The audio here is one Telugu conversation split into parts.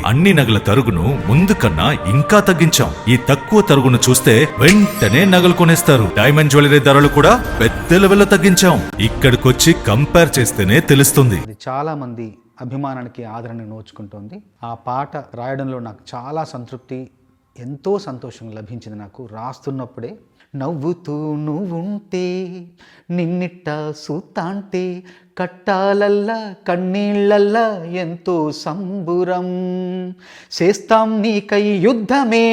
అన్ని నగల తరుగును ముందు కన్నా ఇంకా తగ్గించాం. ఈ తక్కువ తరుగును చూస్తే వెంటనే నగలు కొనేస్తారు. డైమండ్ జ్యువెలరీ ధరలు కూడా పెద్ద లెవెల్లో తగ్గించాం. ఇక్కడికొచ్చి కంపేర్ చేస్తేనే తెలుస్తుంది. చాలా మంది అభిమానానికి ఆదరణ నోచుకుంటోంది. ఆ పాట రాయడంలో నాకు చాలా సంతృప్తి, ఎంతో సంతోషం లభించింది. నాకు రాస్తున్నప్పుడే నవ్వుతూ నువ్వుంటే నిన్నిట్ట సూతాంటే కట్టాలల్లా కన్నీళ్ళల్లా ఎంతో సంబురం, చేస్తాం నీకై యుద్ధమే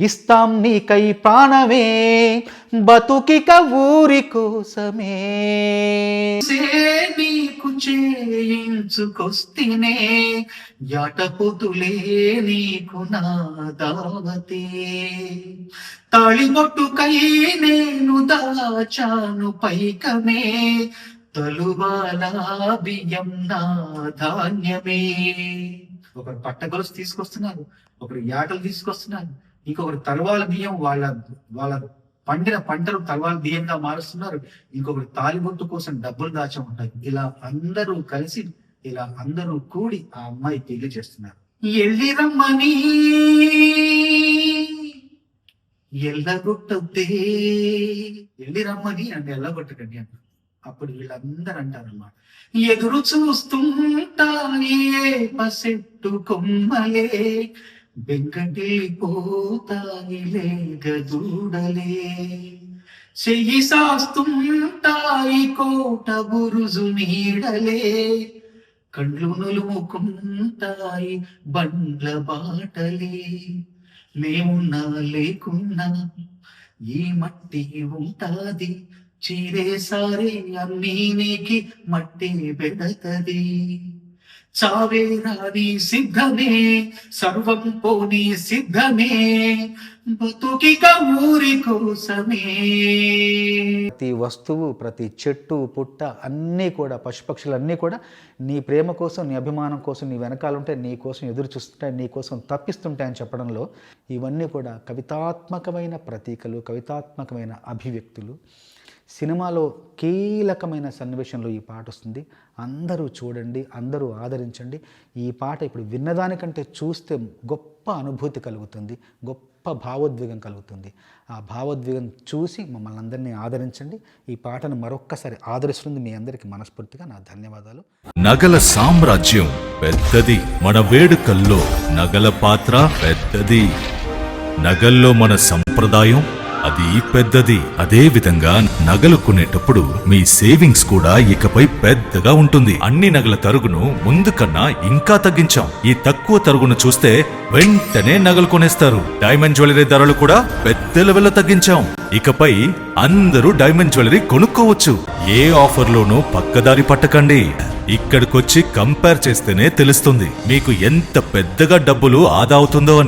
ఇస్తాం నీకై ప్రాణమే బతుకిక ఊరి కోసమే. నీకు చేయించుకొస్తేనే యాటపుతులే నీకు నా దావతే, తాళిబొట్టుకై నేను దాచాను పైకమే, తలువాల బియ్యం నా ధాన్యమే. ఒకరు పట్టగొలుసు తీసుకొస్తున్నారు, ఒకరు యాటలు తీసుకొస్తున్నారు, ఇంకొకరు తలవాల బియ్యం వాళ్ళ పండిన పంటలు తలవాల బియ్యంగా మారుస్తున్నారు, ఇంకొకరు తాలిబొట్టు కోసం డబ్బులు దాచ ఉంటాయి. ఇలా అందరూ కలిసి ఇలా అందరూ కూడి ఆ అమ్మాయి పెళ్లి చేస్తున్నారు. ఎల్లి రమ్మని ఎల్లగొట్టద్దే, ఎల్లి రమ్మని అంటే ఎల్లగొట్టకండి అంటారు. అప్పుడు వీళ్ళందరూ అంటారన్నమాట, ఎదురు చూస్తుంటాయి పసెట్టు కొమ్మలే బెంకటిపోతాయిలే గదూడలే, చెయ్యి సాస్తుంటాయి కోట బురుజు నీడలే, కండ్లు నులుముకుంటాయి బండ్ల బాటలే, మేమున్నా లేకున్నా ఈ మట్టి ఉంటాది, చీరేసారే అన్నీ నీకి మట్టి బెడతది, చావే రాని సిద్ధమే సర్వం పోని సిద్ధమే బతుకిక ఊరి కోసమే. ప్రతి వస్తువు, ప్రతి చెట్టు పుట్ట అన్నీ కూడా, పశుపక్షులన్నీ కూడా నీ ప్రేమ కోసం, నీ అభిమానం కోసం, నీ వెనకాలంటే నీ కోసం ఎదురు చూస్తుంటాయి, నీ కోసం తప్పిస్తుంటాయని చెప్పడంలో ఇవన్నీ కూడా కవితాత్మకమైన ప్రతీకలు, కవితాత్మకమైన అభివ్యక్తులు. సినిమాలో కీలకమైన సన్నివేశంలో ఈ పాట వస్తుంది. అందరూ చూడండి, అందరూ ఆదరించండి. ఈ పాట ఇప్పుడు విన్నదానికంటే చూస్తే గొప్ప అనుభూతి కలుగుతుంది, గొప్ప భావోద్వేగం కలుగుతుంది. ఆ భావోద్వేగం చూసి మమ్మల్ని అందరినీ ఆదరించండి. ఈ పాటను మరొక్కసారి ఆదరిస్తుంది మీ అందరికీ మనస్ఫూర్తిగా నా ధన్యవాదాలు. నగల సామ్రాజ్యం పెద్దది, మన వేడుకల్లో నగల పాత్ర పెద్దది, నగల్లో మన సంప్రదాయం అది పెద్దది. అదే విధంగా నగలు కొనేటప్పుడు మీ సేవింగ్స్ కూడా ఇకపై పెద్దగా ఉంటుంది. అన్ని నగల తరుగును ముందు కన్నా ఇంకా తగ్గించాం. ఈ తక్కువ తరుగును చూస్తే వెంటనే నగలు కొనేస్తారు. డైమండ్ జ్యువెలరీ ధరలు కూడా పెద్ద లెవెల్లో తగ్గించాం. ఇకపై అందరూ డైమండ్ జ్యువెలరీ కొనుక్కోవచ్చు. ఏ ఆఫర్లోనూ పక్కదారి పట్టకండి. ఇక్కడికొచ్చి కంపేర్ చేస్తేనే తెలుస్తుంది మీకు ఎంత పెద్దగా డబ్బులు ఆదా అవుతుందో అని.